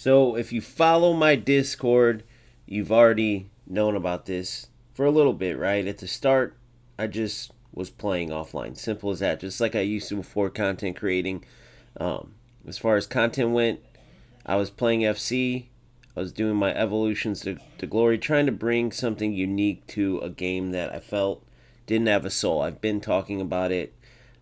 So if you follow my Discord, you've already known about this for a little bit, right? At the start, I just was playing offline. Simple as that. Just like I used to before content creating. Um, as far as content went, I was playing FC. I was doing my evolutions to glory, trying to bring something unique to a game that I felt didn't have a soul. I've been talking about it.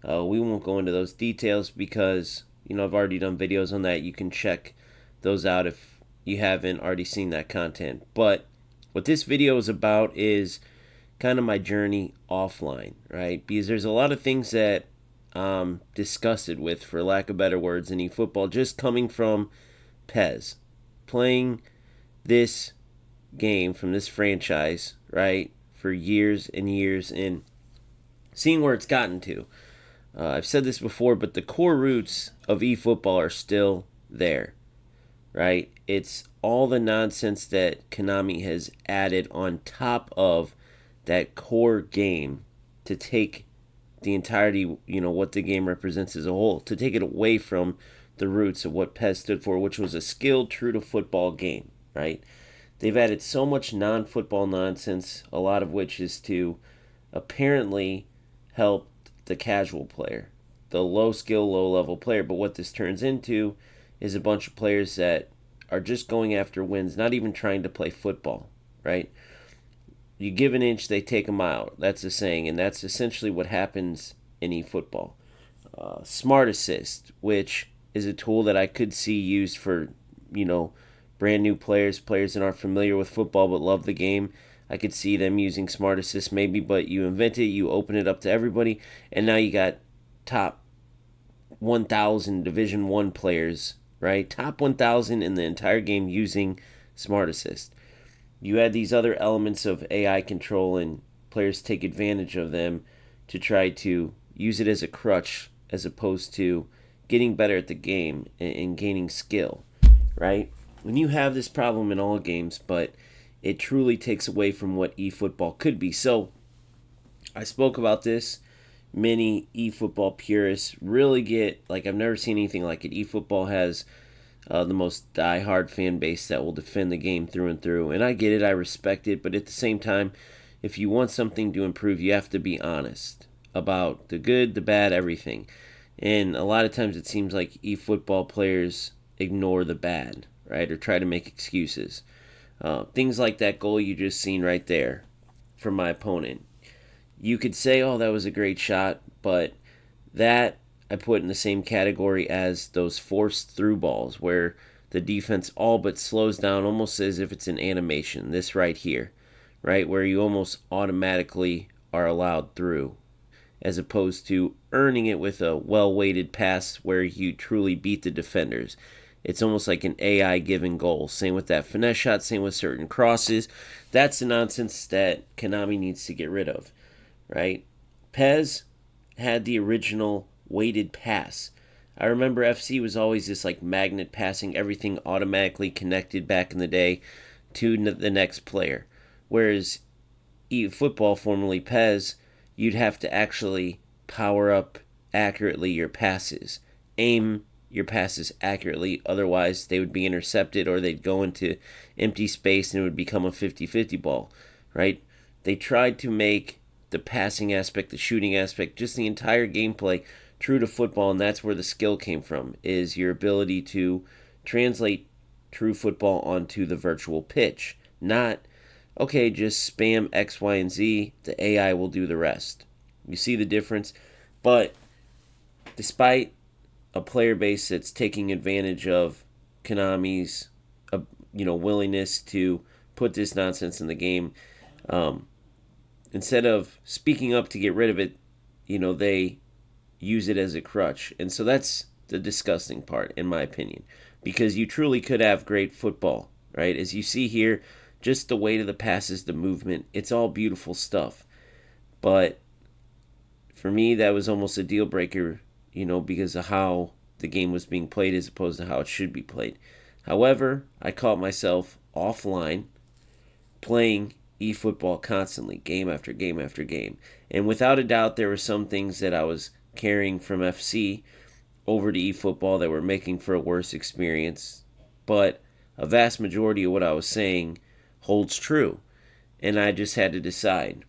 We won't go into those details because I've already done videos on that. You can check those out if you haven't already seen that content. But what this video is about is kind of my journey offline, right? Because there's a lot of things that I'm disgusted with, for lack of better words, in eFootball, just coming from Pez. Playing this game from this franchise, right, for years and years and seeing where it's gotten to. I've said this before, but the core roots of eFootball are still there, right? It's all the nonsense that Konami has added on top of that core game to take the entirety, what the game represents as a whole, to take it away from the roots of what PES stood for, which was a skilled, true to football game, right? They've added so much non football nonsense, a lot of which is to apparently help the casual player, the low skill, low level player. But what this turns into is a bunch of players that are just going after wins, not even trying to play football, right? You give an inch, they take a mile. That's the saying, and that's essentially what happens in eFootball. Smart Assist, which is a tool that I could see used for, brand new players that aren't familiar with football but love the game. I could see them using Smart Assist maybe, but you invent it, you open it up to everybody, and now you got top 1,000 Division 1 players, right? Top 1,000 in the entire game using Smart Assist. You add these other elements of AI control, and players take advantage of them to try to use it as a crutch as opposed to getting better at the game and gaining skill, right? When you have this problem in all games, but it truly takes away from what eFootball could be. So I spoke about this. Many eFootball purists really get, like, I've never seen anything like it. eFootball has the most die-hard fan base that will defend the game through and through. And I get it, I respect it, but at the same time, if you want something to improve, you have to be honest about the good, the bad, everything. And a lot of times it seems like eFootball players ignore the bad, right, or try to make excuses. Things like that goal you just seen right there from my opponent. You could say, oh, that was a great shot, but that I put in the same category as those forced through balls where the defense all but slows down almost as if it's an animation. This right here, right, where you almost automatically are allowed through as opposed to earning it with a well-weighted pass where you truly beat the defenders. It's almost like an AI given goal. Same with that finesse shot, same with certain crosses. That's the nonsense that Konami needs to get rid of, right? Pez had the original weighted pass. I remember FC was always this like magnet passing, everything automatically connected back in the day to the next player. Whereas eFootball, formerly Pez, you'd have to actually power up accurately your passes, aim your passes accurately, otherwise they would be intercepted or they'd go into empty space and it would become a 50-50 ball, right? They tried to make the passing aspect, the shooting aspect, just the entire gameplay true to football, and that's where the skill came from, is your ability to translate true football onto the virtual pitch. Not, okay, just spam X, Y, and Z, the AI will do the rest. You see the difference? But despite a player base that's taking advantage of Konami's, willingness to put this nonsense in the game, instead of speaking up to get rid of it, they use it as a crutch. And so that's the disgusting part, in my opinion, because you truly could have great football, right? As you see here, just the weight of the passes, the movement, it's all beautiful stuff. But for me, that was almost a deal breaker, because of how the game was being played as opposed to how it should be played. However, I caught myself offline playing eFootball constantly, game after game after game. And without a doubt, there were some things that I was carrying from FC over to eFootball that were making for a worse experience. But a vast majority of what I was saying holds true. And I just had to decide,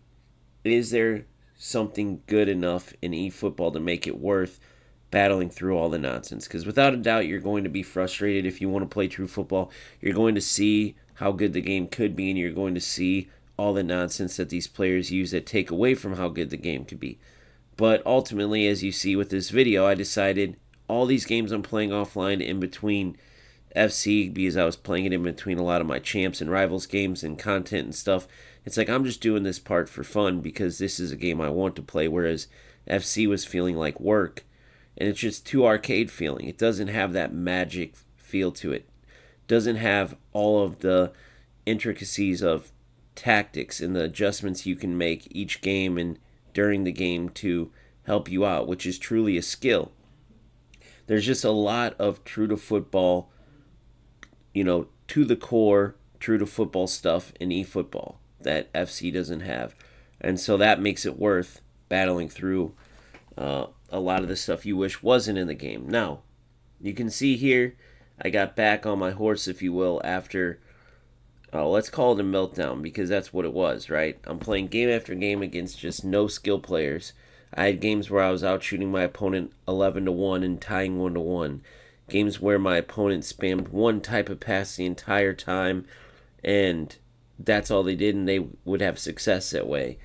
is there something good enough in eFootball to make it worth battling through all the nonsense? Because without a doubt, you're going to be frustrated if you want to play true football. You're going to see how good the game could be, and you're going to see all the nonsense that these players use that take away from how good the game could be. But ultimately, as you see with this video, I decided all these games I'm playing offline in between FC, because I was playing it in between a lot of my champs and rivals games and content and stuff. It's like I'm just doing this part for fun because this is a game I want to play, whereas FC was feeling like work, and it's just too arcade feeling. It doesn't have that magic feel to it. It doesn't have all of the intricacies of tactics and the adjustments you can make each game and during the game to help you out, which is truly a skill. There's just a lot of true to football, to the core, true to football stuff in eFootball that FC doesn't have. And so that makes it worth battling through a lot of the stuff you wish wasn't in the game. Now, you can see here, I got back on my horse, if you will, after, let's call it a meltdown, because that's what it was, right? I'm playing game after game against just no skill players. I had games where I was out shooting my opponent 11-1 and tying 1-1. Games where my opponent spammed one type of pass the entire time, and that's all they did, and they would have success that way.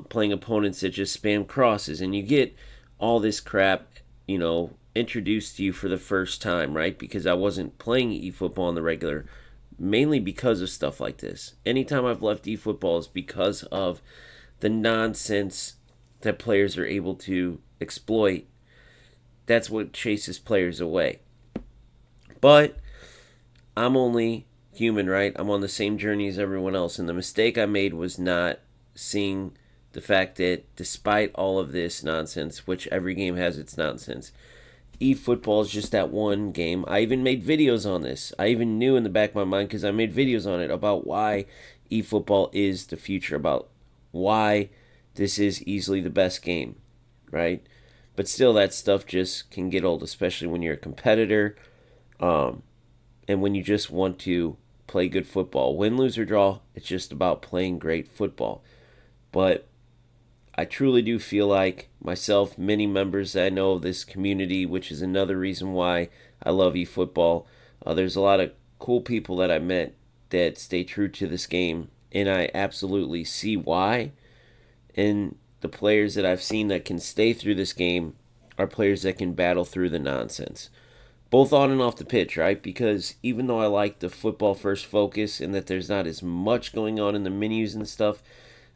Playing opponents that just spam crosses, and you get all this crap, introduced to you for the first time, right? Because I wasn't playing eFootball on the regular, mainly because of stuff like this. Anytime I've left eFootball is because of the nonsense that players are able to exploit. That's what chases players away. But I'm only human, right? I'm on the same journey as everyone else, and the mistake I made was not seeing the fact that despite all of this nonsense, which every game has its nonsense, eFootball is just that one game. I even made videos on this. I even knew in the back of my mind, because I made videos on it, about why eFootball is the future, about why this is easily the best game, right? But still, that stuff just can get old, especially when you're a competitor, and when you just want to play good football. Win, lose, or draw, it's just about playing great football. But I truly do feel like myself, many members that I know of this community, which is another reason why I love eFootball. There's a lot of cool people that I met that stay true to this game, and I absolutely see why. And the players that I've seen that can stay through this game are players that can battle through the nonsense, both on and off the pitch, right? Because even though I like the football first focus and that there's not as much going on in the menus and stuff,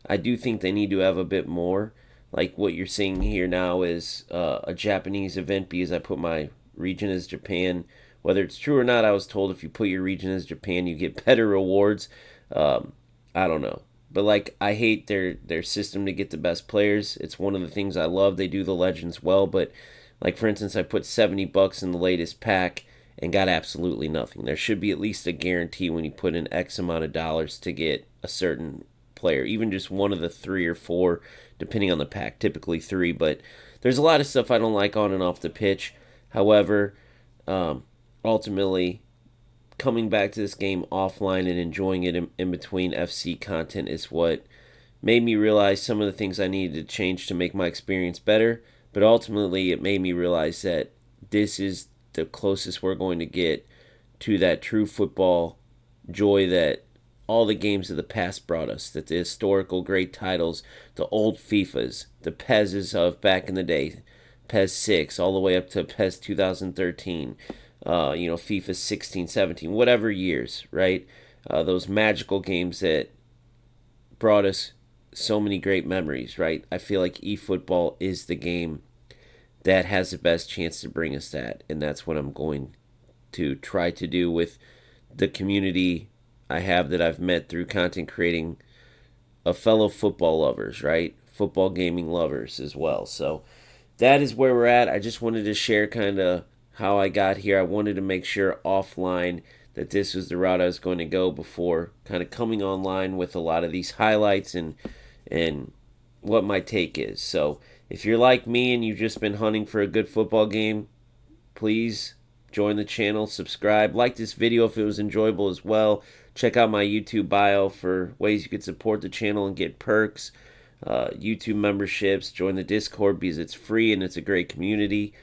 I do think they need to have a bit more. Like what you're seeing here now is a Japanese event, because I put my region as Japan. Whether it's true or not, I was told if you put your region as Japan, you get better rewards. I don't know. But like, I hate their system to get the best players. It's one of the things I love. They do the legends well, but like, for instance, I put $70 in the latest pack and got absolutely nothing. There should be at least a guarantee when you put in X amount of dollars to get a certain player, even just one of the 3 or 4, depending on the pack, typically 3. But there's a lot of stuff I don't like on and off the pitch. However, ultimately, coming back to this game offline and enjoying it in between FC content is what made me realize some of the things I needed to change to make my experience better. But ultimately, it made me realize that this is the closest we're going to get to that true football joy that all the games of the past brought us, that the historical great titles, the old FIFAs, the PESs of back in the day, PES 6, all the way up to PES 2013, FIFA 16, 17, whatever years, right? Those magical games that brought us so many great memories, right? I feel like eFootball is the game that has the best chance to bring us that, and that's what I'm going to try to do with the community I have that I've met through content creating, of fellow football lovers, right? Football gaming lovers as well. So that is where we're at. I just wanted to share kind of how I got here. I wanted to make sure offline that this was the route I was going to go before kind of coming online with a lot of these highlights and what my take is. So if you're like me and you've just been hunting for a good football game, please join the channel, subscribe, like this video if it was enjoyable as well. Check out my YouTube bio for ways you can support the channel and get perks, YouTube memberships. Join the Discord because it's free and it's a great community.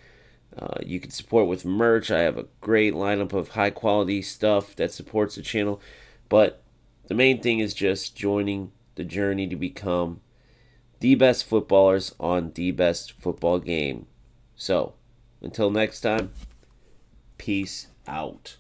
You can support with merch. I have a great lineup of high quality stuff that supports the channel. But the main thing is just joining the journey to become the best footballers on the best football game. So, until next time, peace out.